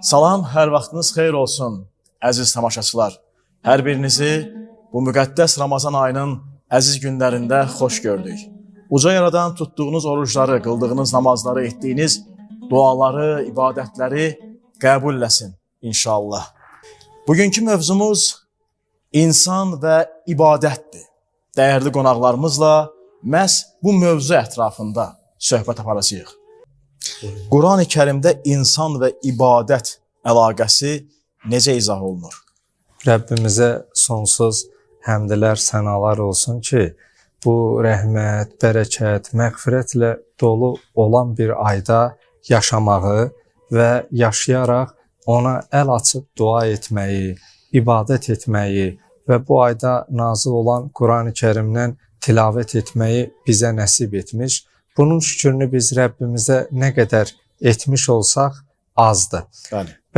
Salam, hər vaxtınız xeyir olsun, əziz tamaşaçılar. Hər birinizi bu müqəddəs Ramazan ayının əziz günlərində xoş gördük. Uca yaradan tutduğunuz oruçları, qıldığınız namazları, etdiyiniz duaları, ibadətləri qəbul eləsin inşallah. Bugünkü mövzumuz insan və ibadətdir. Dəyərli qonaqlarımızla məhz bu mövzu ətrafında söhbət aparacağıq. Quran-ı Kərimdə insan və ibadət əlaqəsi necə izah olunur? Rəbbimizə sonsuz həmdlər, sənalar olsun ki, bu rəhmət, bərəkət, məğfirətlə dolu olan bir ayda yaşamağı və yaşayaraq ona əl açıb dua etməyi, ibadət etməyi və bu ayda nazil olan Quran-ı Kərimdən tilavət etməyi bizə nəsib etmiş. Bunun şükrünü biz Rəbbimizə nə qədər etmiş olsaq azdır.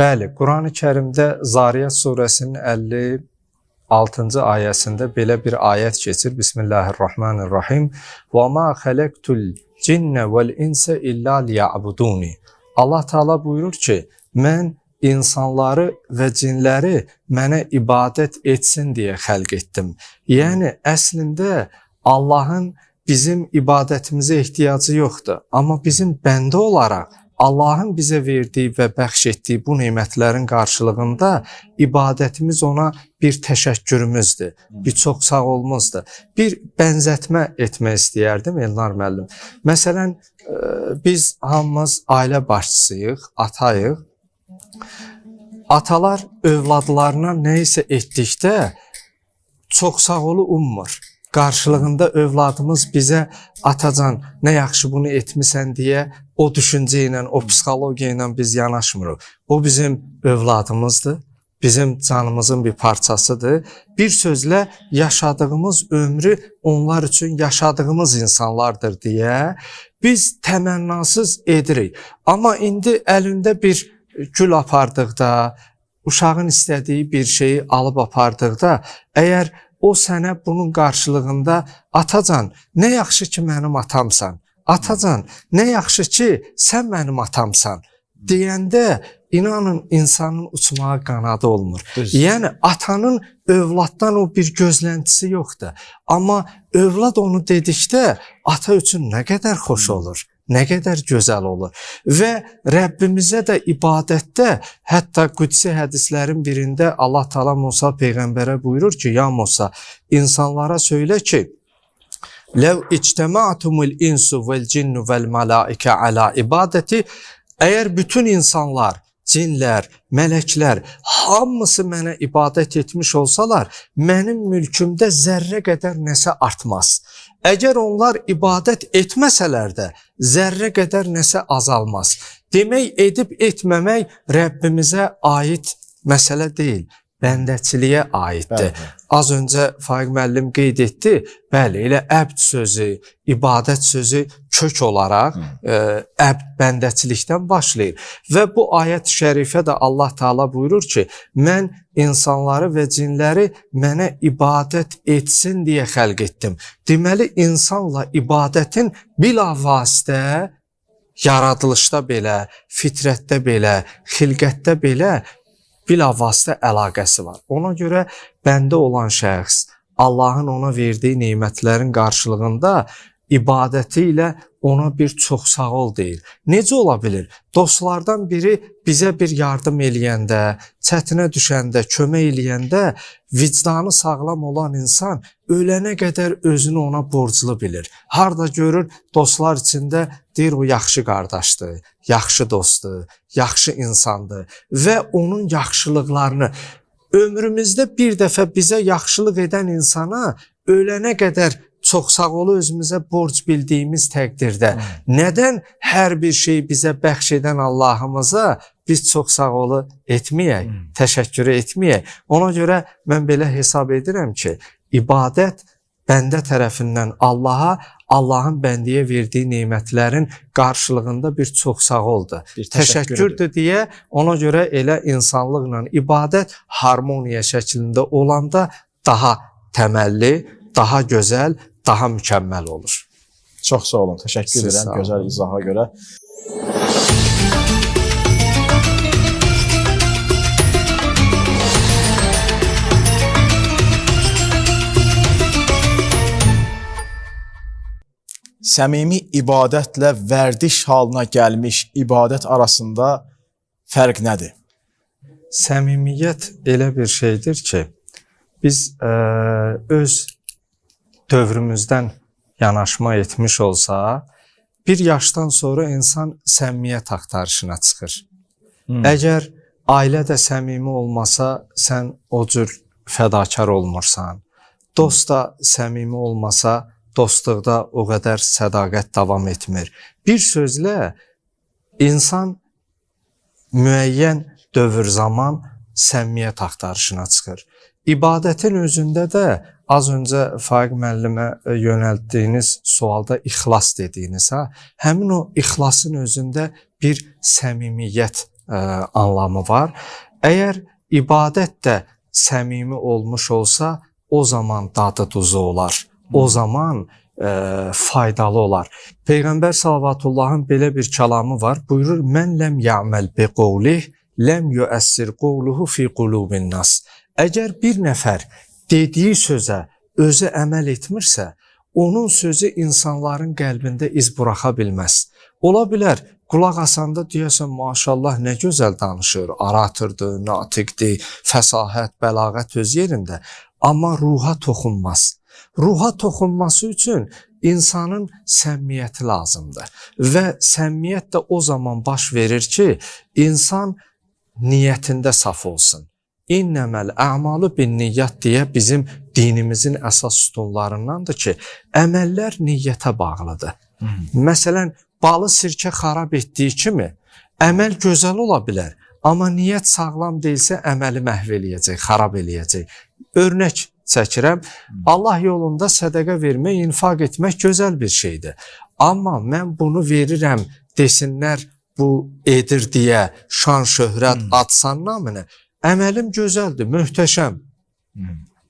Bəli, Quran-ı Kərimdə Zariyat surəsinin 56-cı ayəsində belə bir ayət keçir. Bismillahirrahmanirrahim. Və ma xələqtul cinnə vəl insə illə liya'buduni. Allah Teala buyurur ki, mən insanları və cinləri mənə ibadət etsin deyə xəlq etdim. Yəni, əslində Allahın bizim ibadətimizə ehtiyacı yoxdur. Amma bizim bəndə olaraq Allahın bizə verdiyi və bəxş etdiyi bu nemətlərin qarşılığında ibadətimiz ona bir təşəkkürümüzdür, bir çox sağ olmazdır. Bir bənzətmə etmək istəyərdim Elnar müəllim. Məsələn, biz hamımız ailə başçısıyıq, atayıq. Atalar övladlarına nə isə etdikdə çox sağ olu ummur. Qarşılığında övladımız bizə atacan, nə yaxşı bunu etmisən deyə o düşüncə ilə, o psixologiya ilə biz yanaşmırıq. O bizim övladımızdır, bizim canımızın bir parçasıdır. Bir sözlə yaşadığımız ömrü onlar üçün yaşadığımız insanlardır deyə biz təmənnasız edirik. Amma indi əlində bir gül apardıqda, uşağın istədiyi bir şeyi alıb apardıqda, əgər o sənə bunun qarşılığında atacan, nə yaxşı ki mənim atamsan, atacan, nə yaxşı ki sən mənim atamsan deyəndə inanın insanın uçmağa qanadı olmur. Yəni atanın övladdan o bir gözləntisi yoxdur. Amma övlad onu dedikdə ata üçün nə qədər xoş olur. Nə qədər gözəl olur. Və Rəbbimizə də ibadətdə, hətta qüdsi hədislərin birində Allah Teala Musa Peyğəmbərə buyurur ki, ya Musa, insanlara söylə ki, Ləv ictəma'tumul insu vel cinnu vel malaikə alə ibadəti, əgər bütün insanlar, cinlər, mələklər, hamısı mənə ibadət etmiş olsalar, mənim mülkümdə zərrə qədər nəsə artmaz. Əgər onlar ibadət etməsələr də, zərrə qədər nəsə azalmaz. Demək, edib etməmək Rəbbimizə aid məsələ deyil, bəndəçiliyə aiddir. Az öncə Faiq müəllim qeyd etdi, bəli, elə əbd sözü, ibadət sözü kök olaraq əbd bəndəçilikdən başlayır. Və bu ayət-i şərifə də Allah Teala buyurur ki, mən insanları və cinləri mənə ibadət etsin deyə xəlq etdim. Deməli, insanla ibadətin bilavasitə yaradılışda belə, fitrətdə belə, xilqətdə belə bilavasitə əlaqəsi var. Ona görə bəndə olan şəxs Allahın ona verdiyi nemətlərin qarşılığında ibadəti ilə ona bir çox sağ ol deyir. Necə ola bilir? Dostlardan biri bizə bir yardım eləyəndə, çətinə düşəndə, kömək eləyəndə vicdanı sağlam olan insan ölənə qədər özünü ona borclu bilir. Harda görür, dostlar içində deyir o yaxşı qardaşdır, yaxşı dostdur, yaxşı insandır və onun yaxşılıqlarını ömrümüzdə bir dəfə bizə yaxşılıq edən insana ölənə qədər çox sağ olu özümüzə borc bildiyimiz təqdirdə nədən hər bir şey bizə bəxş edən Allahımıza biz çox sağ olu etməyək, təşəkkür etməyək. Ona görə mən belə hesab edirəm ki, ibadət bəndə tərəfindən Allaha, Allahın bəndiyə verdiyi nemətlərin qarşılığında bir çox sağ oldu. Təşəkkürdür deyə ona görə elə insanlıqla ibadət harmoniya şəklində olanda daha təməlli, daha gözəl, daha mükəmməl olur. Çox sağ olun, təşəkkür edirəm gözəl izaha görə. səmimi ibadətlə vərdiş halına gəlmiş ibadət arasında fərq nədir? Səmimiyyət elə bir şeydir ki, biz öz dövrümüzdən yanaşma etmiş olsa, bir yaşdan sonra insan səmimiyyət axtarışına çıxır. Əgər ailə də səmimi olmasa, sən o cür fədakar olmursan. Dost da səmimi olmasa, dostluqda o qədər sədaqət davam etmir. Bir sözlə, insan müəyyən dövr zaman səmimiyyət axtarışına çıxır. İbadətin özündə də az öncə Faiq müəllimə yönəltdiyiniz sualda ixlas dediyiniz, həmin o ixlasın özündə bir səmimiyyət anlamı var. Əgər ibadət də səmimi olmuş olsa, o zaman dadı duzu olar. O zaman faydalı olar. Peyğəmbər sallavatullahın belə bir kəlamı var. Buyurur, mən ləm ya'məl bi qovlih, ləm yuəssir qovluhu fi qulubin nas. Əgər bir nəfər dediyi sözə özü əməl etmirsə, onun sözü insanların qəlbində iz buraxa bilməz. Ola bilər, qulaq asanda deyəsən, maşallah, nə gözəl danışır, aratırdır, natiqdir, fəsahət, bəlağət öz yerində. Amma ruha toxunmaz. Ruha toxunması üçün insanın səmimiyyəti lazımdır. Və səmimiyyət də o zaman baş verir ki, insan niyyətində saf olsun. İnnəməl ə'malu bin niyyət deyə bizim dinimizin əsas sütunlarındandır ki, əməllər niyyətə bağlıdır. Məsələn, balı sirkə xarab etdiyi kimi, əməl gözəl ola bilər, amma niyyət sağlam deyilsə, əməli məhv eləyəcək, xarab eləyəcək. Örnək çəkirəm, Allah yolunda sədəqə vermək, infaq etmək gözəl bir şeydir. Amma mən bunu verirəm, desinlər, bu edir deyə, şan, şöhrət, adsan naminə, əməlim gözəldir, möhtəşəm.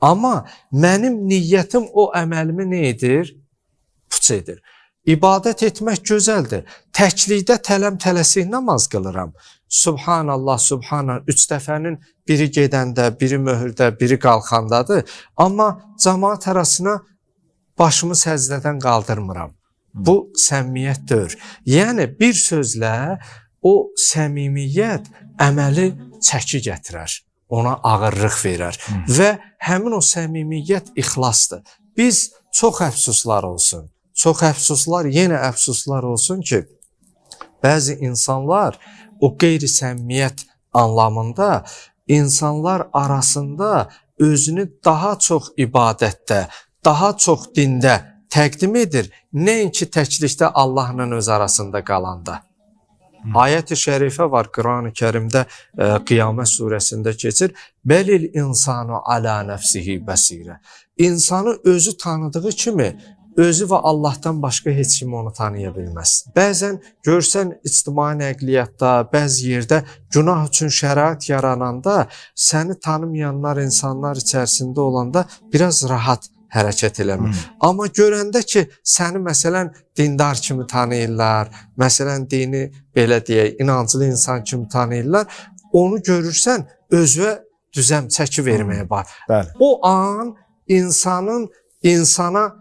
Amma mənim niyyətim o əməlimi nə edir? Puç edir. İbadət etmək gözəldir. Təklikdə tələm-tələsik namaz qılıram. Subhanallah, Subhanallah, 3 dəfənin biri gedəndə, biri möhürdə, biri qalxandadır. Amma cəmaət arasına başımı səzdədən qaldırmıram. Bu səmimiyyətdir. Yəni, bir sözlə o səmimiyyət əməli çəki gətirər, ona ağırlıq verər və həmin o səmimiyyət ixlasdır. Biz çox əfsuslar olsun, çox əfsuslar, yenə əfsuslar olsun ki, bəzi insanlar o qeyri-səmimiyyət anlamında insanlar arasında özünü daha çox ibadətdə, daha çox dində təqdim edir, nəinki təklikdə Allahla öz arasında qalanda. Ayət-i şərifə var Quran-ı Kərimdə, Qiyamət surəsində keçir. Bəlil insanu alə nəfsihi bəsirə. İnsanı özü tanıdığı kimi, özü və Allahdan başqa heç kim onu tanıya bilməz. Bəzən görsən ictimai nəqliyyatda, bəzi yerdə günah üçün şərait yarananda, səni tanımayanlar insanlar içərisində olanda biraz rahat hərəkət eləmir. Amma görəndə ki, səni məsələn dindar kimi tanıyırlar, məsələn dini belə deyək, inancılı insan kimi tanıyırlar, onu görürsən özünə düzəm çəki verməyə bax. O an insana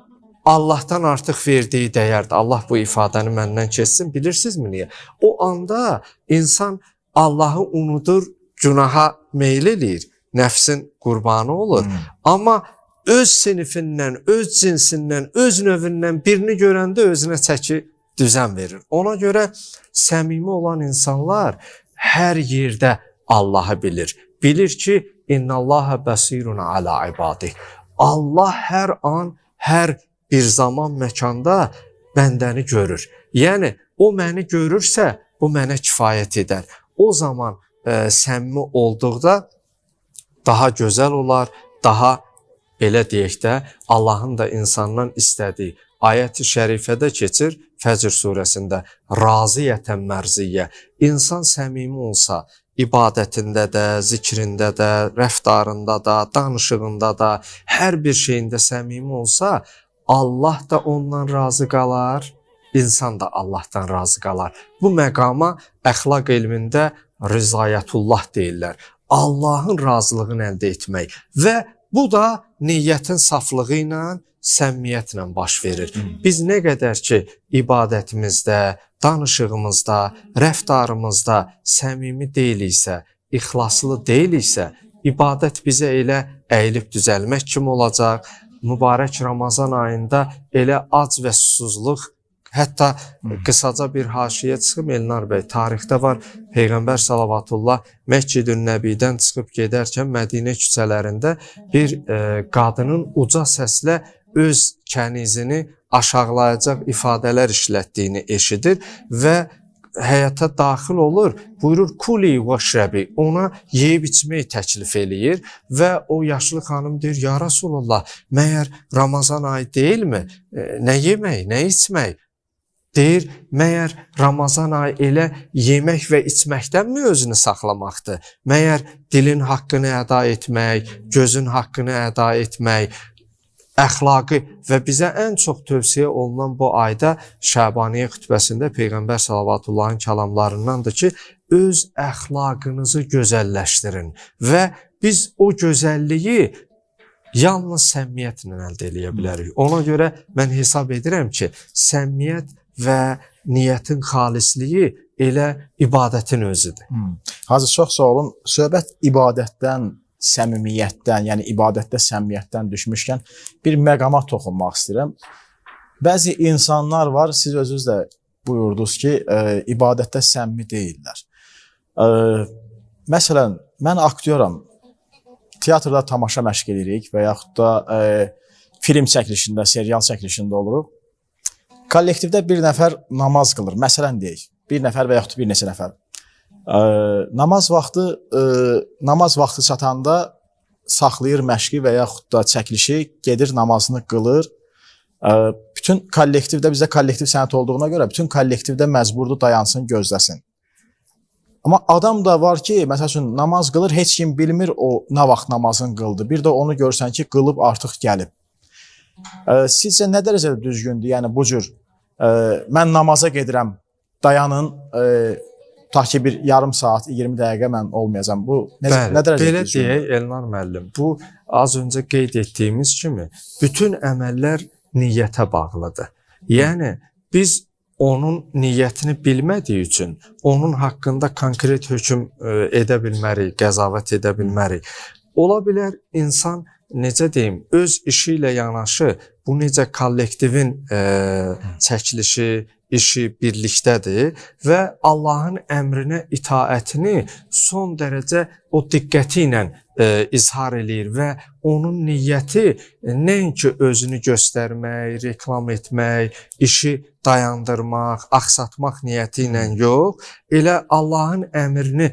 Allahdan artıq verdiyi dəyərdir. Allah bu ifadəni məndən keçsin, bilirsinizmi niyə? O anda insan Allahı unudur, günaha meyl eləyir, nəfsin qurbanı olur. Amma öz sinifindən, öz cinsindən, öz növündən birini görəndə özünə çəki düzən verir. Ona görə səmimi olan insanlar hər yerdə Allahı bilir. Bilir ki, İnnallaha bəsirun alə ibadih. Allah hər an, hər bir zaman, məkanda bəndəni görür. Yəni, o məni görürsə, bu mənə kifayət edər. O zaman səmimi olduqda daha gözəl olar, daha belə deyək də, Allahın da insandan istədiyi ayət-i şərifədə keçir, Fəcr surəsində, raziyətən mərziyyə. İnsan səmimi olsa, ibadətində də, zikrində də, rəftarında da, danışığında da, hər bir şeyində səmimi olsa, Allah da ondan razı qalar, insan da Allahdan razı qalar. Bu məqama əxlaq elmində rizayətullah deyirlər. Allahın razılığını əldə etmək və bu da niyyətin saflığı ilə, səmimiyyətlə baş verir. Biz nə qədər ki ibadətimizdə, danışığımızda, rəftarımızda səmimi deyiliksə, ixlaslı deyiliksə, ibadət bizə elə əyilib düzəlmək kimi olacaq. Mübarək Ramazan ayında elə ac və susuzluq, hətta qısaca bir haşiyə çıxıb Elnar bəy, tarixdə var, Peyğəmbər salavatullah Məkkid-ün Nəbidən çıxıb gedərkən Mədinə küçələrində bir qadının uca səslə öz kənizini aşağılayacaq ifadələr işlətdiyini eşidir və həyata daxil olur, buyurur kuli və şrəbi, ona yeyib içmək təklif eləyir və o yaşlı xanım deyir, ya Rasulullah, məyər Ramazan ayı deyilmi? Nə yemək, nə içmək? Deyir, məyər Ramazan ayı elə yemək və içməkdənmi özünü saxlamaqdır? Məyər dilin haqqını əda etmək, gözün haqqını əda etmək, əxlaqı və bizə ən çox tövsiyə olunan bu ayda Şəbaniyyə xütbəsində Peyğəmbər sallavatullahın kəlamlarındandır ki, öz əxlaqınızı gözəlləşdirin və biz o gözəlliyi yalnız səmimiyyətlə əldə edə bilərik. Ona görə mən hesab edirəm ki, səmimiyyət və niyyətin xalisliyi elə ibadətin özüdür. Hacı, çox sağ olun. Söhbət ibadətdən, səmimiyyətdən, yəni ibadətdə səmimiyyətdən düşmüşkən bir məqama toxunmaq istəyirəm. Bəzi insanlar var, siz özünüz də buyurdunuz ki, ibadətdə səmimi deyirlər. Məsələn, mən aktyoram, teatrda tamaşa məşq edirik və yaxud da film çəkilişində, serial çəkilişində oluruq. Kollektivdə bir nəfər namaz qılır, məsələn deyək, bir nəfər və yaxud bir neçə nəfər. Namaz vaxtı çatanda saxlayır məşqi və yaxud da çəkilişi, gedir namazını qılır. Bütün kollektivdə, bizdə kollektiv sənət olduğuna görə bütün kollektivdə məcburdur dayansın, gözləsin. Amma adam da var ki, məsəl üçün namaz qılır, heç kim bilmir o nə vaxt namazını qıldı. Bir də onu görsən ki, qılıb artıq gəlib. Sizcə nə dərəcədə düzgündür? Yəni bu cür mən namaza gedirəm, dayanın, ta ki bir yarım saat, 20 dəqiqə mən olmayacam. Bu nə dərəcədə düzgündür? Belə deyək, Elnar müəllim, bu az öncə qeyd etdiyimiz kimi bütün əməllər niyyətə bağlıdır. Yəni biz onun niyyətini bilmədiyi üçün onun haqqında konkret hökm edə bilmərik, qəzavət edə bilmərik. Ola bilər insan, necə deyim, öz işi ilə yanaşı bu necə kollektivin çəkilişi, işi birlikdədir və Allahın əmrinə itaətini son dərəcə o diqqəti ilə izhar eləyir və onun niyyəti nəinki özünü göstərmək, reklam etmək, işi dayandırmaq, axsatmaq niyyəti ilə yox, elə Allahın əmrini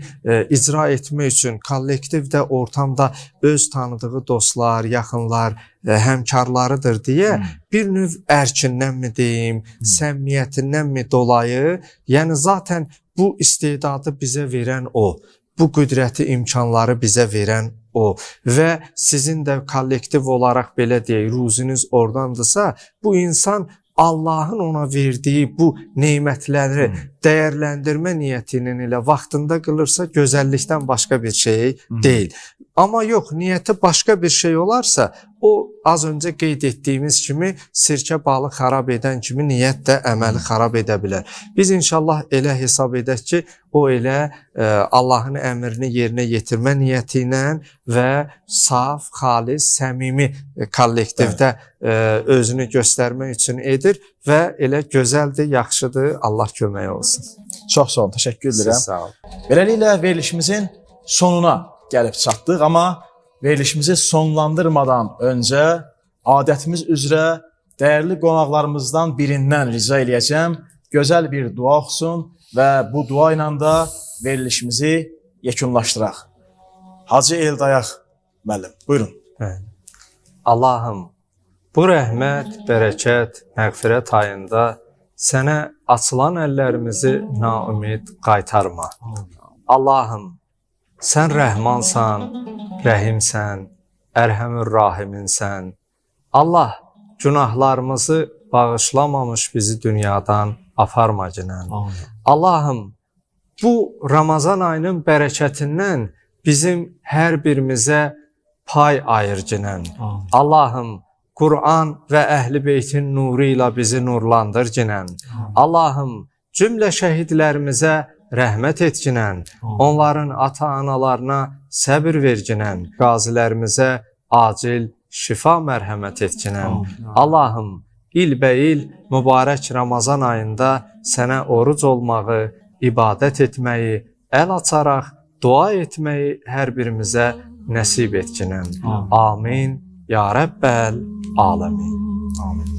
icra etmək üçün kollektivdə, ortamda öz tanıdığı dostlar, yaxınlar, həmkarlarıdır deyə bir növ ərkinnənmi deyim, səmimiyyətinnənmi dolayı, yəni zaten bu istedadı bizə verən o. Bu qüdrəti, imkanları bizə verən o və sizin də kollektiv olaraq belə deyək, ruzunuz ordandırsa, bu insan Allahın ona verdiyi bu neymətləri dəyərləndirmə niyyətinin ilə vaxtında qılırsa, gözəllikdən başqa bir şey deyil. Amma yox, niyyəti başqa bir şey olarsa, o az öncə qeyd etdiyimiz kimi sirkə balı xarab edən kimi niyyət də əməli xarab edə bilər. Biz inşallah elə hesab edək ki, o elə Allahın əmrini yerinə yetirmə niyyəti ilə və saf, xalis, səmimi kollektivdə özünü göstərmək üçün edir və elə gözəldir, yaxşıdır, Allah kömək olsun. Çox sağ olun, təşəkkür edirəm. Siz sağ olun. Beləliklə verilişimizin sonuna gəlib çatdıq, amma verilişimizi sonlandırmadan öncə adətimiz üzrə dəyərli qonaqlarımızdan birindən rica eləyəcəm, gözəl bir dua oxusun və bu dua ilə də verilişimizi yekunlaşdıraq. Hacı Eldayaq müəllim, buyurun. Allahım, bu rəhmət, bərəkət, məğfirət ayında sənə açılan əllərimizi naümid qaytarma. Allahım, sən rəhmansan, rəhimsən, ərhəmür rahiminsən. Allah, günahlarımızı bağışlamamış bizi dünyadan aparma cinən. Allahım, bu Ramazan ayının bərəkətindən bizim hər birimizə pay ayırcınən. Allahım, Qur'an və Əhl-i Beytin nuru ilə bizi nurlandır cinən. Allahım, cümlə şəhidlərimizə rəhmət et cinən. Onların ata-analarına səbir ver cinən. Qazilərimizə acil şifa mərhəmət et cinən. Allahım, ilbəil mübarək Ramazan ayında sənə oruc olmağı, ibadət etməyi, əl açaraq dua etməyi hər birimizə nəsib et cinən. Amin. Ya Rəbbəl Aləmin. Amin.